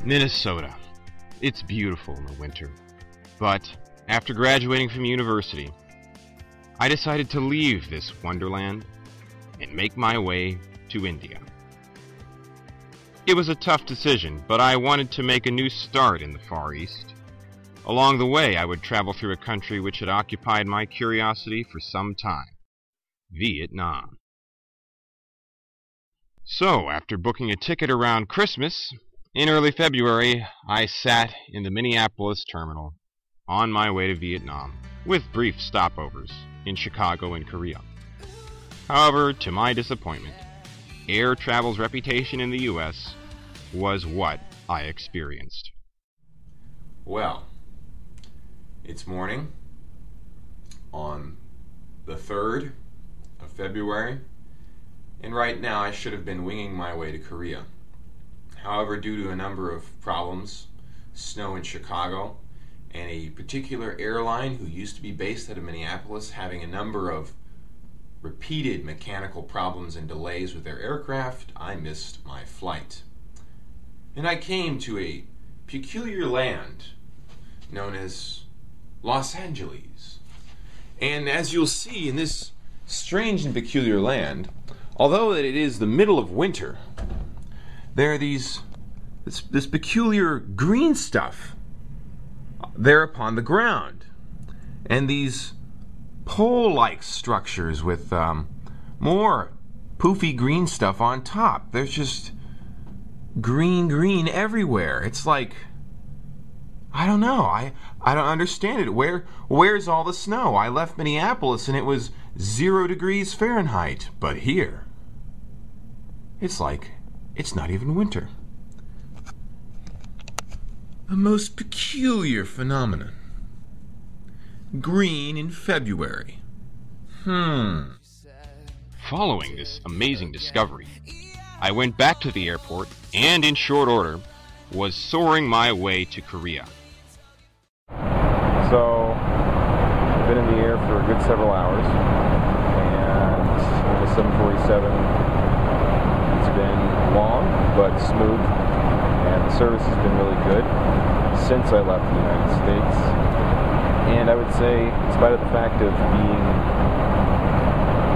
Minnesota. It's beautiful in the winter. But after graduating from university, I decided to leave this wonderland and make my way to India. It was a tough decision, but I wanted to make a new start in the Far East. Along the way, I would travel through a country which had occupied my curiosity for some time: Vietnam. So, after booking a ticket around Christmas, in early February, I sat in the Minneapolis terminal on my way to Vietnam, with brief stopovers in Chicago and Korea. However, to my disappointment, air travel's reputation in the U.S. was what I experienced. Well, it's morning on the 3rd of February, and right now I should have been winging my way to Korea. However, due to a number of problems, snow in Chicago, and a particular airline who used to be based out of Minneapolis having a number of repeated mechanical problems and delays with their aircraft, I missed my flight. And I came to a peculiar land known as Los Angeles. And as you'll see in this strange and peculiar land, although it is the middle of winter, there are this peculiar green stuff there upon the ground, and these pole-like structures with more poofy green stuff on top. There's just green everywhere. It's like, I don't know. I don't understand it. Where's all the snow? I left Minneapolis and it was 0 degrees Fahrenheit, but here it's like it's not even winter. A most peculiar phenomenon. Green in February. Following this amazing discovery, I went back to the airport and, in short order, was soaring my way to Korea. So, I've been in the air for a good several hours, and in the 747, it's been long but smooth, and the service has been really good since I left the United States. And I would say, in spite of the fact of being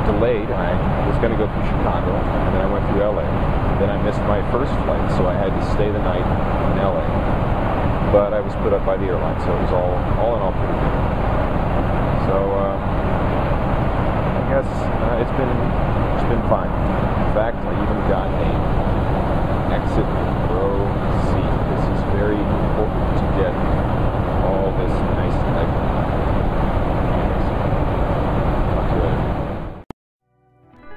delayed, I was going to go through Chicago, and then I went through LA. Then I missed my first flight, so I had to stay the night in LA. But I was put up by the airline, so it was all in all pretty good. So I guess it's been fine. In fact, I even got a exit row seat. This is very important to get all this nice leg. Talk to you later.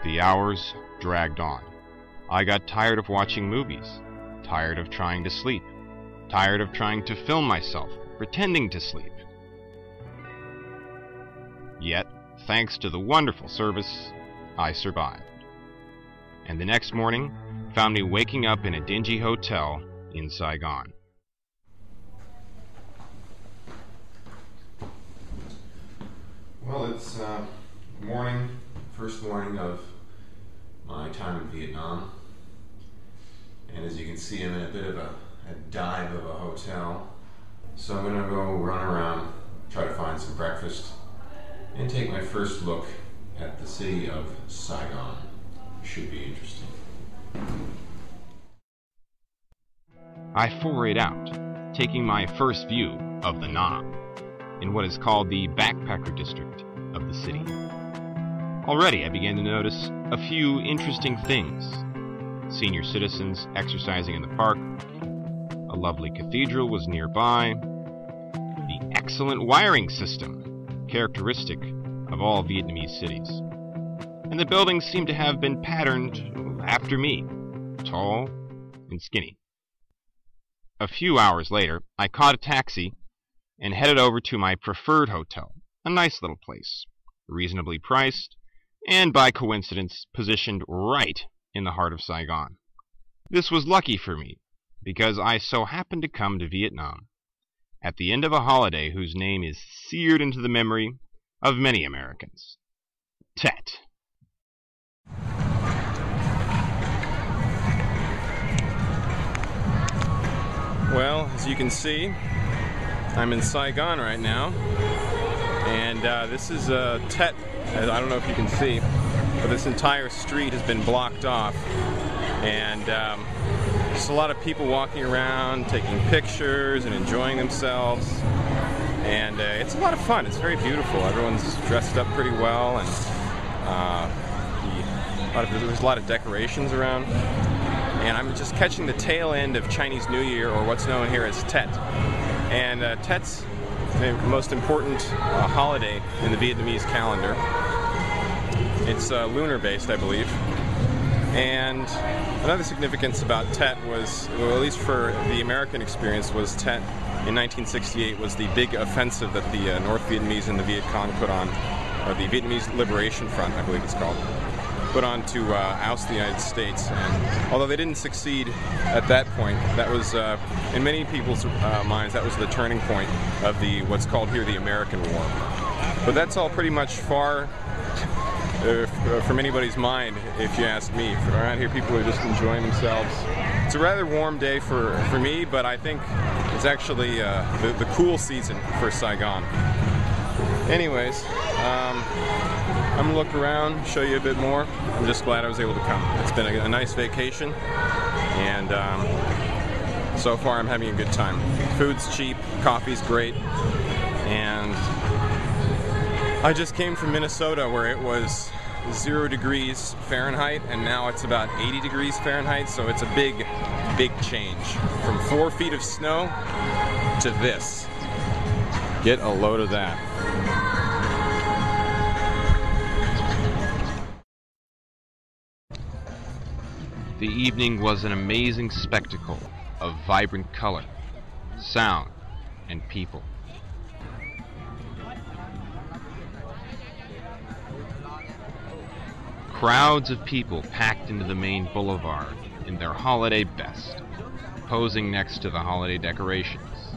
The hours dragged on. I got tired of watching movies, tired of trying to sleep, tired of trying to film myself, pretending to sleep. Yet, thanks to the wonderful service, I survived. And the next morning found me waking up in a dingy hotel in Saigon. Well, it's first morning of my time in Vietnam. And as you can see, I'm in a bit of a dive of a hotel. So I'm going to go run around, try to find some breakfast, and take my first look at the city of Saigon. Should be interesting. I forayed out, taking my first view of the Nam, in what is called the backpacker district of the city. Already I began to notice a few interesting things. Senior citizens exercising in the park, a lovely cathedral was nearby, the excellent wiring system, characteristic of all Vietnamese cities. And the buildings seemed to have been patterned after me, tall and skinny. A few hours later, I caught a taxi and headed over to my preferred hotel, a nice little place, reasonably priced, and by coincidence positioned right in the heart of Saigon. This was lucky for me, because I so happened to come to Vietnam at the end of a holiday whose name is seared into the memory of many Americans: Tet. Well, as you can see, I'm in Sai Gon right now, and this is Tet. I don't know if you can see, but this entire street has been blocked off, and just a lot of people walking around, taking pictures and enjoying themselves, and it's a lot of fun. It's very beautiful. Everyone's dressed up pretty well, and there's a lot of decorations around. And I'm just catching the tail end of Chinese New Year, or what's known here as Tet. And Tet's the most important holiday in the Vietnamese calendar. It's lunar-based, I believe. And another significance about Tet was, well, at least for the American experience, was Tet in 1968 was the big offensive that the North Vietnamese and the Viet Cong put on, or the Vietnamese Liberation Front, I believe it's called, put on to oust the United States. And although they didn't succeed at that point, that was, in many people's minds, that was the turning point of the what's called here the American War. But that's all pretty much far from anybody's mind, if you ask me. Around here, people are just enjoying themselves. It's a rather warm day for me, but I think it's actually the cool season for Saigon. Anyways, I'm gonna look around, show you a bit more. I'm just glad I was able to come. It's been a nice vacation, and so far I'm having a good time. Food's cheap, coffee's great, and I just came from Minnesota where it was 0 degrees Fahrenheit, and now it's about 80 degrees Fahrenheit, so it's a big, big change. From 4 feet of snow to this. Get a load of that. The evening was an amazing spectacle of vibrant color, sound, and people. Crowds of people packed into the main boulevard in their holiday best, posing next to the holiday decorations,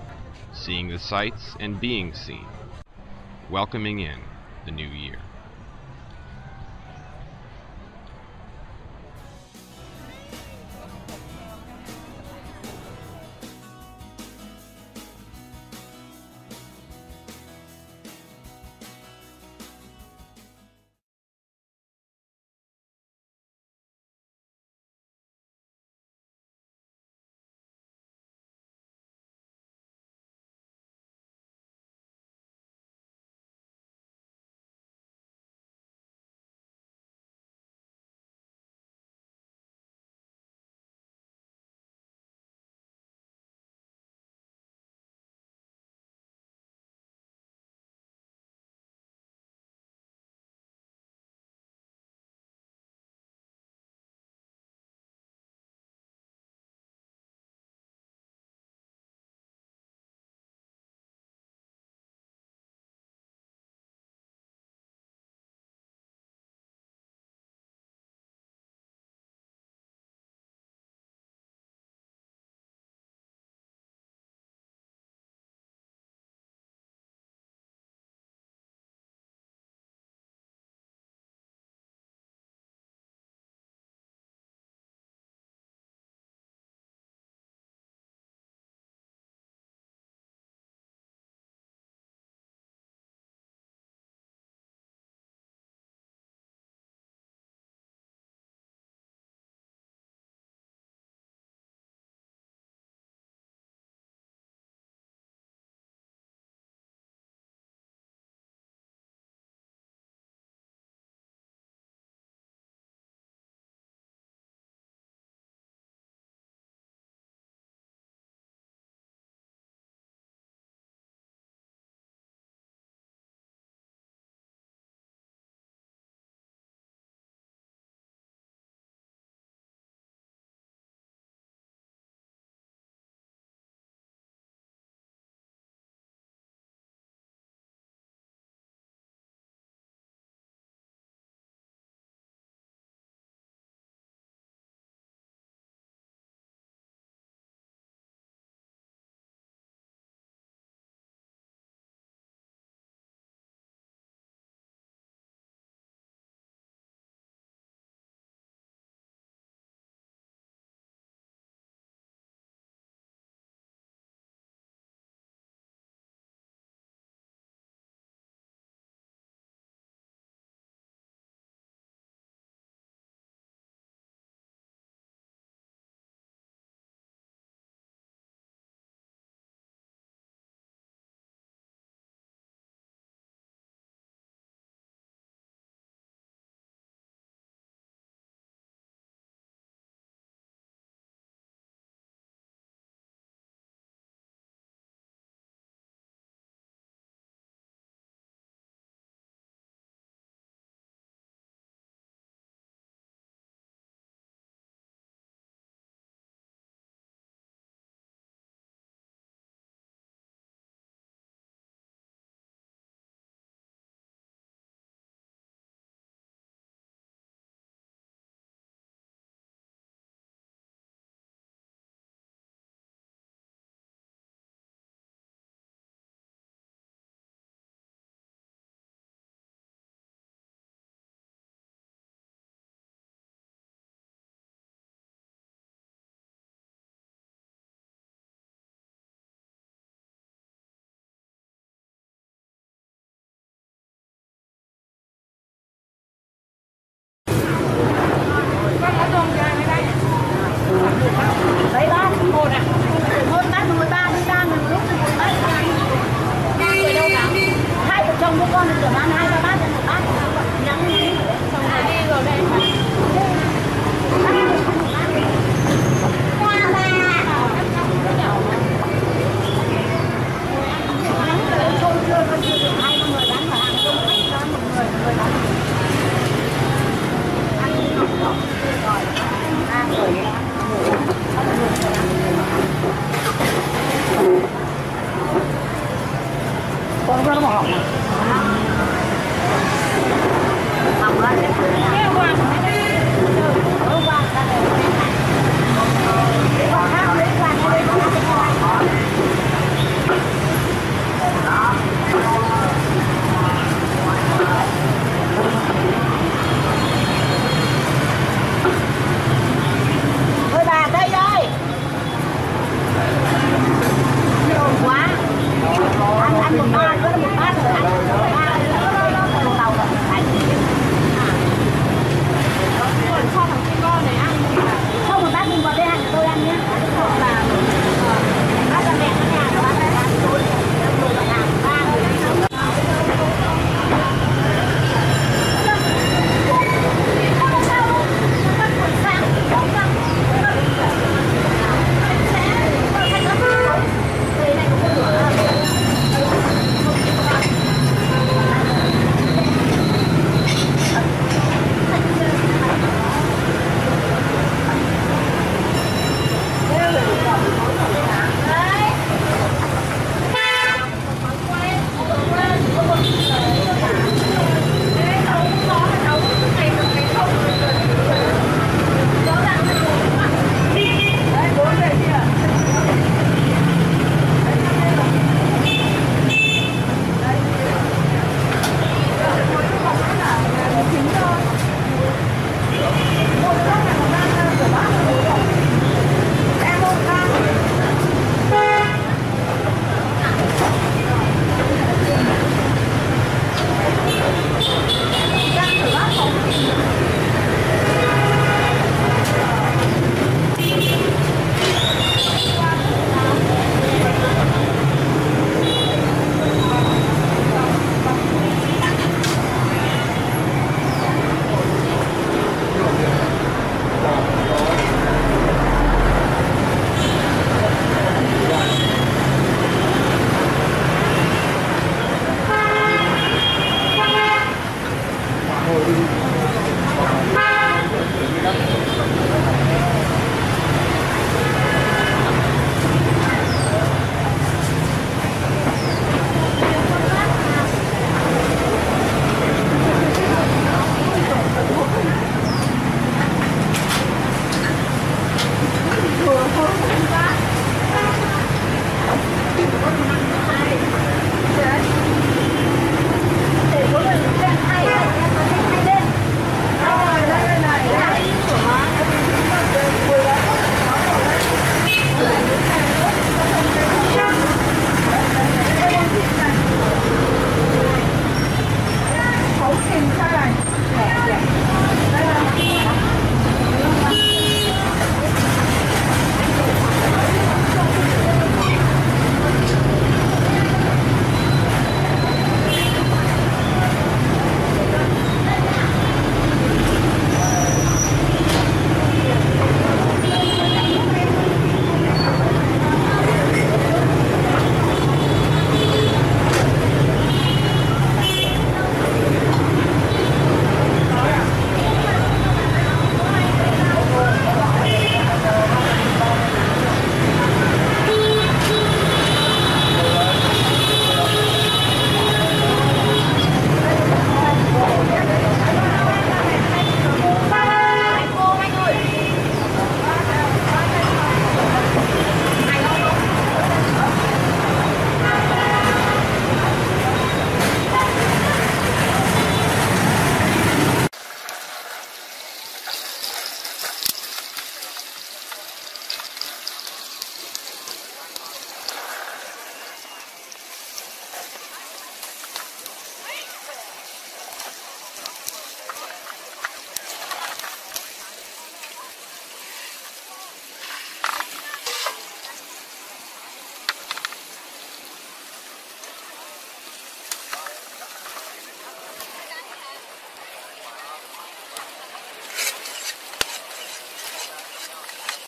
seeing the sights and being seen, welcoming in the new year.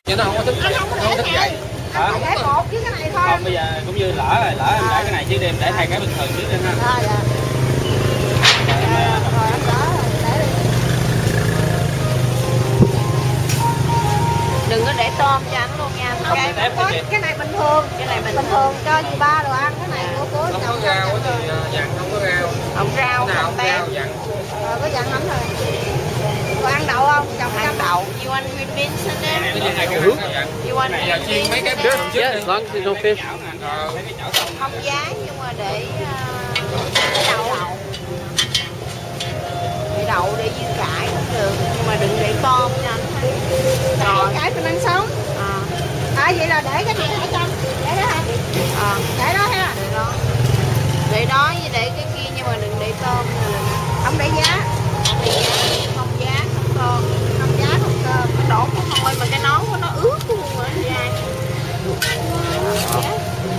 Chứ nó không có thức dậy, không có thức dậy. Hả? Để một chứ cái này thôi. Không, bây giờ cũng như lỡ em để cái này chứ đêm để hai cái bình thường trước đi ha. Dạ. Rồi em đỡ để đi. Đừng có để tôm cho anh luôn nha. Không, cái này bình thường, cái này bình thường cho dì ba đồ ăn, cái này của không có rau thì dặn, không có rau. Không rau, không rau dặn. Rồi có dặn lắm rồi. Có ăn đậu không? Chồng ăn đậu. You want green beans in there? You want green beans in there? Yeah, as long as there's no fish. Không giá nhưng mà để đậu. Để đậu để với cải cũng được, nhưng mà đừng để tôm nha anh. Rồi. Cải mình ăn sống. Vậy là để cái này ở trong. Để đó hả? Để đó ha. Để đó. Để đó với để cái kia nhưng mà đừng để tôm. Không để giá. Không giá, không tôm. Không giá, không tôm. Nó đổ cũng thôi mà cái nón của nó ướt luôn rồi anh trai.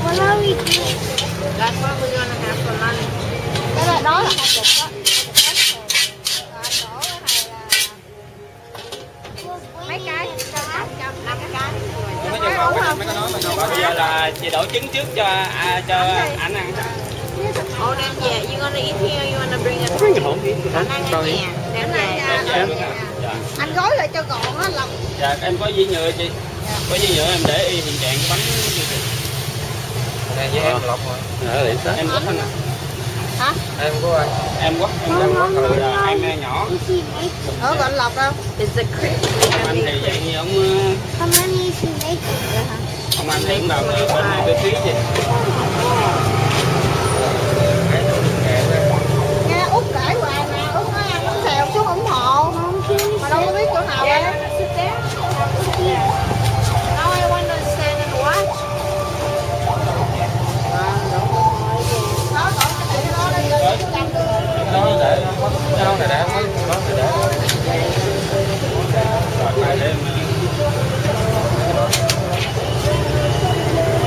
What are we doing? That's what we're gonna have for lunch. Cái đó là 20 đó. Mấy cái cho 5 cái. Bây giờ là chị đổ trứng trước cho anh ăn. Oh, then yeah, you gonna eat here? You wanna bring it? Bring it home. Anh ăn ở nhà. Đem về. Anh gói lại cho gọn á, lòng. Dạ, em có dĩ nhựa chị. Có dĩ nhựa em để hiện trạng cái bánh. Này với em lọc rồi. Em có anh. Hả? Em có anh. Em có rồi em nhỏ. Gọi anh lọc đâu? It's a cream. Anh thì vậy như ông How many is he making? ông anh thì cũng đầu bên phía chị. Nghe Út kể hoài nè, Út nói ăn bánh xèo xuống ủng hộ. Mà đâu có biết chỗ nào đâu. Now I want to stand and watch. Đó để đó này đã rồi để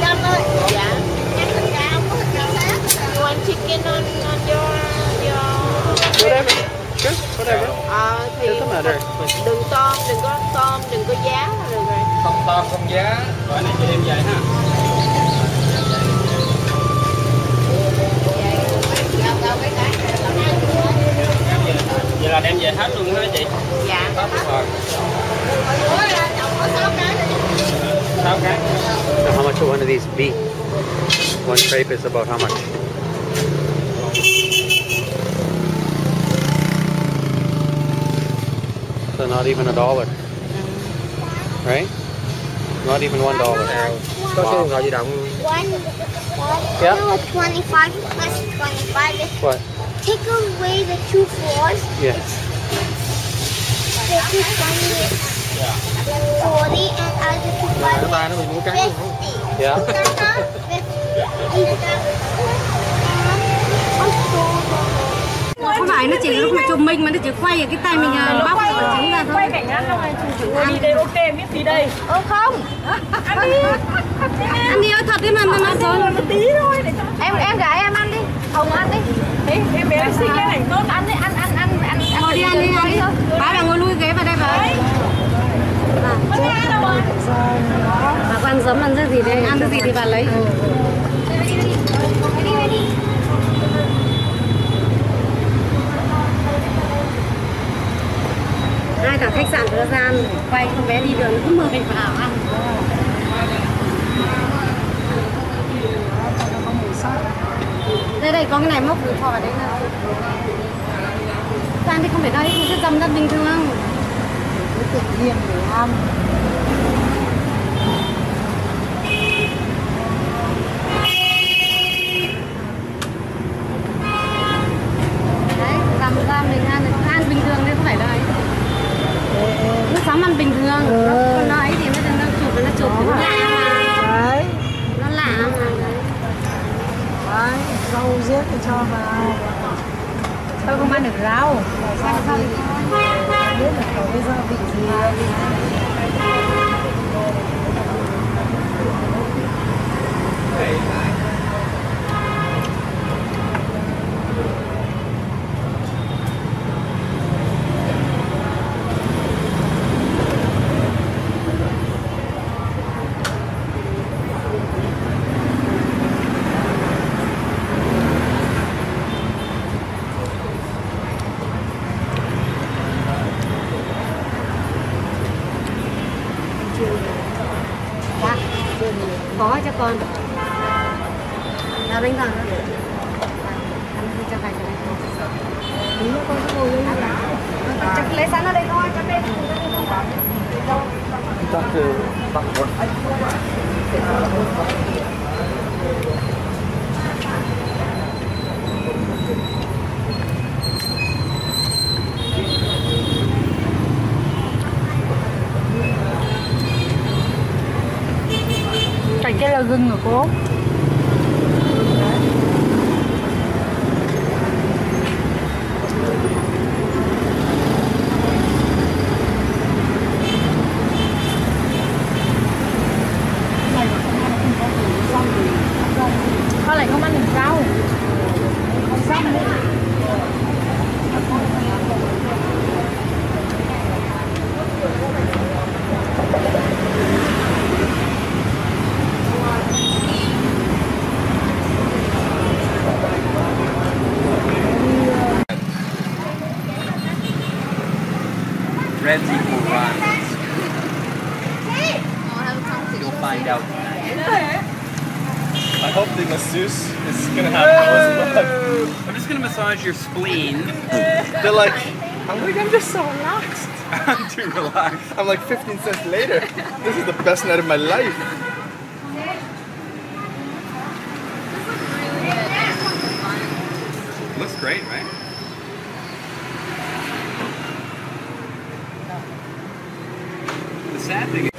Trâm ơi. Dạ. Ăn thịt gà không có thịt gà khác. You want chicken on your Whatever. Sure, whatever. Thì Doesn't matter. đừng tôm, đừng có giá là được rồi. không tôm không giá. Rồi này chị đem về ha. Vậy là đem về hết luôn hả chị? Dạ. Hết luôn rồi. Ủa là chồng có 6 cái rồi. 6 cái. So how much will one of these be? One crepe is about how much? So not even $1, right? Not even $1. Có số điện thoại di động. Yeah. No, 25 plus 25 is What? take away the 2 4s. Yeah. The 2 20 is 40 and add the 2 5 Nó ba nó mình mua cái. 50. Yeah. Không phải nó chỉ lúc mà chụp mình mà nó chỉ quay ở cái tay mình bóc và trứng ra thôi. Quay cảnh ngắn xong rồi chủ đi đây ok biết gì đây. Không. Ăn đi. Ăn đi ơi thật đấy mà rồi. Một tí thôi để cho Em gái em ăn đi. Hồng ăn đi. thế em bé xinh cái này tốt ăn đấy ăn. Ngồi đi ăn đi thôi. Bác là ngồi lui ghế vào đây vào. Bà con giấm ăn cái gì đây? Ăn cái gì thì bà lấy. Hai cả khách sạn đưa ra ăn, quay con bé đi đường cứ mời mình vào ăn. Đây có cái này móc từ thò vào đấy nè. Ăn thì không phải đây, cái dầm rất bình thường. Tự nhiên để ăn. Đấy, dầm ra mình ăn bình thường đấy, không phải đây. Nó sắm ăn bình thường, nó ấy thì nó chụp nó lạ mà. Đấy. Nó lạ mà. Đấy, rau riết thì cho vào. Tôi không ăn được rau. Sao Biết là có cái gia vị gì. có cho con. Nào đánh răng nữa. Ăn cho phải cái này. Tí nữa con sẽ ngồi lên đó. Chắc lấy sẵn ở đây thôi, cho bên. Cạnh cái là gừng hả cô? Con lại không ăn được rau. Không rau nữa. Reds equal runs. You'll find out tonight. I hope the masseuse is gonna have no. I'm just gonna massage your spleen. They're like, I'm just so relaxed. I'm too relaxed. I'm like 15 cents later. This is the best night of my life. Looks great, right? The sad thing is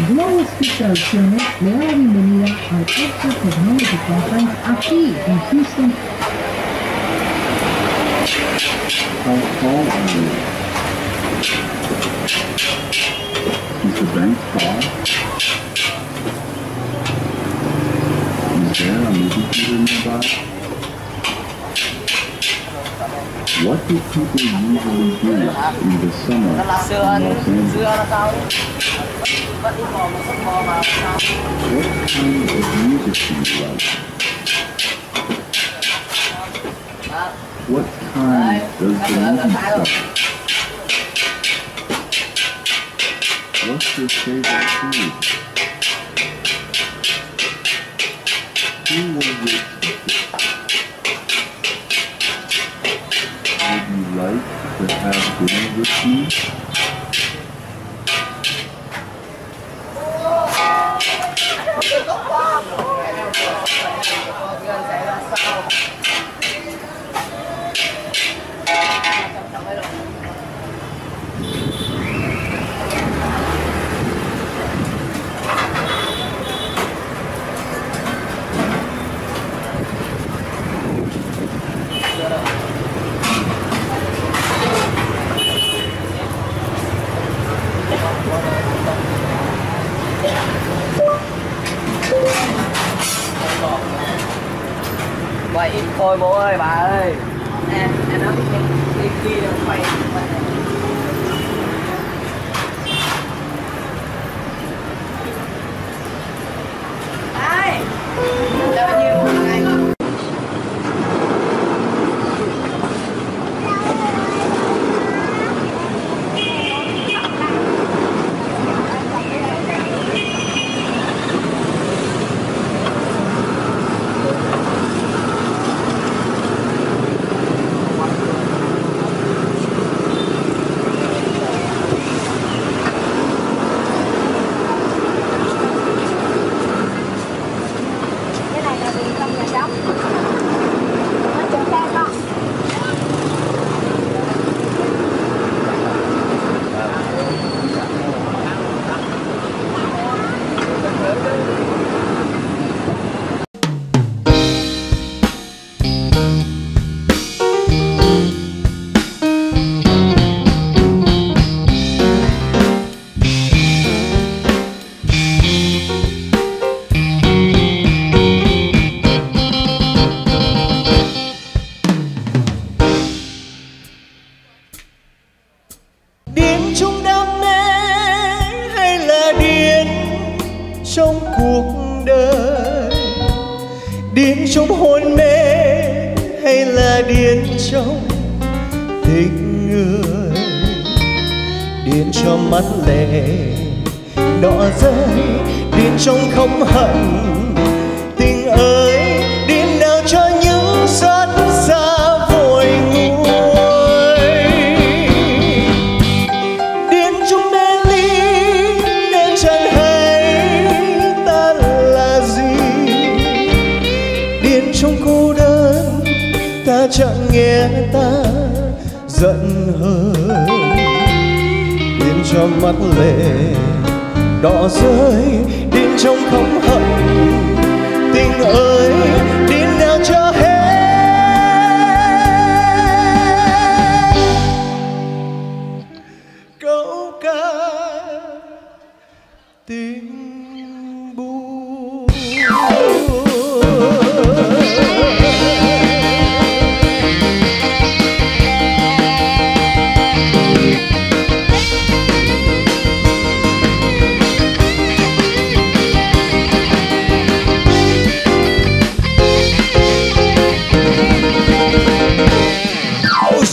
Globo Pizza Opciones le da la bienvenida al Expo Technology Conference aquí en Houston. How tall are you? Is the bank tall? Is there a movie theater nearby? What do people usually do in the summer in Los Angeles? What kind of music do you like? What time does the movie start? What's your favorite food? Who was your teacher? Would you like to have dinner with me? Quay ít thôi bố ơi, bà ơi. Em nói đi kia đâu quay. Ai? Bao nhiêu một ngày? Trong cuộc đời, điên trong hôn mê hay là điên trong tình người, điên trong mắt lệ đỏ rơi, điên trong không hận tình ơi, điên nào cho những xót xa vội nguôi, điên trong mê ly nên chẳng trong cô đơn, ta chẳng nghe ta giận hờn, điên trong mắt lệ đỏ rơi, điên trong không hận tình ơi, điên nào cho hết câu ca tình buồn.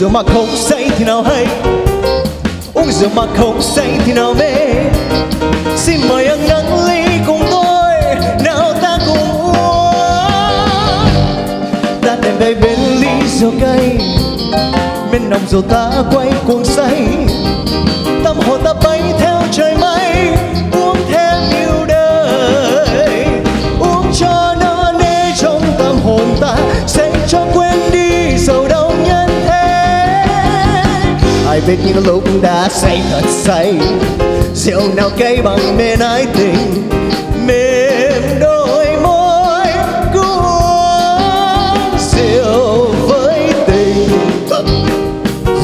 rượu mà không say thì nào hay, uống rượu mà không say thì nào mê. Xin mời anh nắng ly cùng tôi, nào ta cùng uống. Ta đem về bên ly rượu cay, bên nồng rượu ta quay cuồng say. Tâm hồn ta bay theo trời mây, uống theo yêu đời, uống cho nó nê trong tâm hồn ta, say cho quên đi sầu đau nhân thế. Ai biết những lúc đã say thật say, rượu nào cay bằng bên ái tình, mềm đôi môi cứ uống rượu với tình.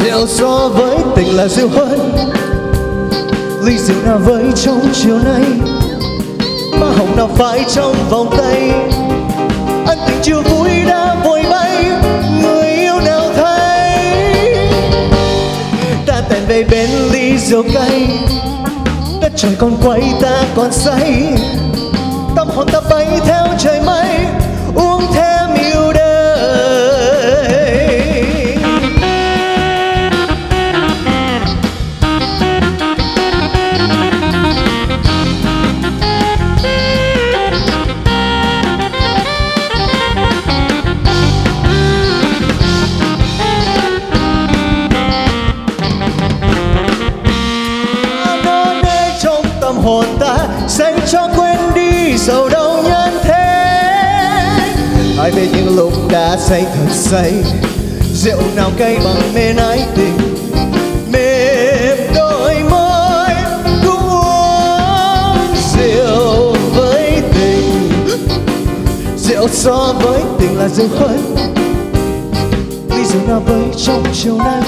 Rượu so với tình là rượu hơn, ly rượu nào với trong chiều nay, má hồng nào phải trong vòng tay. Ân tình chưa vui đã vội bay, người yêu nào thấy. Ta tèn về bên ly rượu cay, đất trời còn quay ta còn say. Tâm hồn ta bay theo trời mây, uống thêm yêu đời. Hồn ta say cho quên đi sầu đau nhân thế. Ai biết những lúc đã say thật say, rượu nào cay bằng mê ái tình, mềm đôi môi cứ uống rượu với tình. Rượu so với tình là rượu hơn, ly rượu nào với trong chiều nay,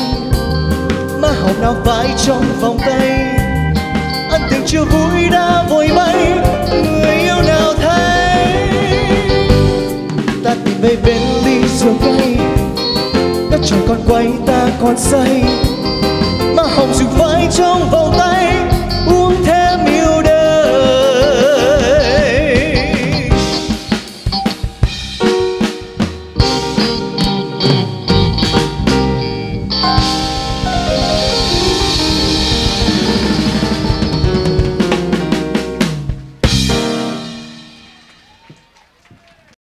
má hồng nào phải trong vòng tay. Ân tình chưa vui đã vội bay, người yêu nào thấy. Ta tìm về bên ly rượu cay, đất trời còn quay ta còn say, má hồng dịu vai trong vòng tay.